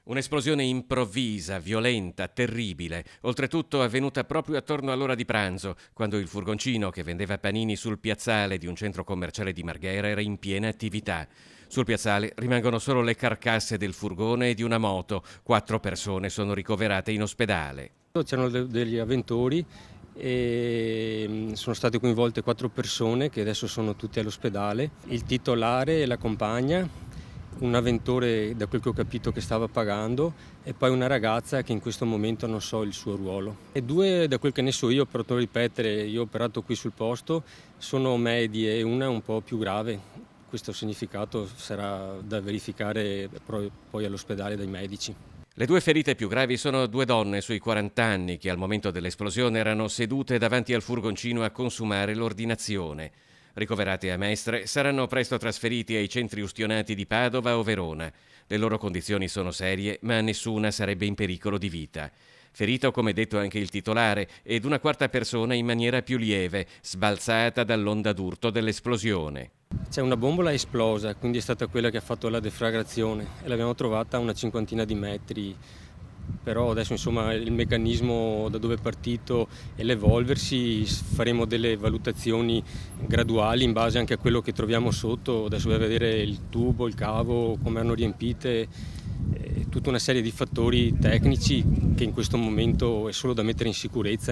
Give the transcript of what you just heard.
Un'esplosione improvvisa, violenta, terribile, oltretutto avvenuta proprio attorno all'ora di pranzo, quando il furgoncino che vendeva panini sul piazzale di un centro commerciale di Marghera era in piena attività. Sul piazzale rimangono solo le carcasse del furgone e di una moto. 4 persone sono ricoverate in ospedale. C'erano degli avventori e sono state coinvolte 4 persone che adesso sono tutte all'ospedale. Il titolare e la compagna, un avventore, da quel che ho capito, che stava pagando, e poi una ragazza che in questo momento non so il suo ruolo. E 2, da quel che ne so io, per ripetere, io ho operato qui sul posto, sono medie e una un po' più grave. Questo significato sarà da verificare poi all'ospedale dai medici. Le 2 ferite più gravi sono 2 donne sui 40 anni che al momento dell'esplosione erano sedute davanti al furgoncino a consumare l'ordinazione. Ricoverati a Mestre, saranno presto trasferiti ai centri ustionati di Padova o Verona. Le loro condizioni sono serie, ma nessuna sarebbe in pericolo di vita. Ferito, come detto, anche il titolare ed una quarta persona in maniera più lieve, sbalzata dall'onda d'urto dell'esplosione. C'è una bombola esplosa, quindi è stata quella che ha fatto la deflagrazione e l'abbiamo trovata a una cinquantina di metri. Però adesso insomma il meccanismo da dove è partito e l'evolversi, faremo delle valutazioni graduali in base anche a quello che troviamo sotto. Adesso bisogna vedere il tubo, il cavo, come hanno riempite, tutta una serie di fattori tecnici che in questo momento è solo da mettere in sicurezza.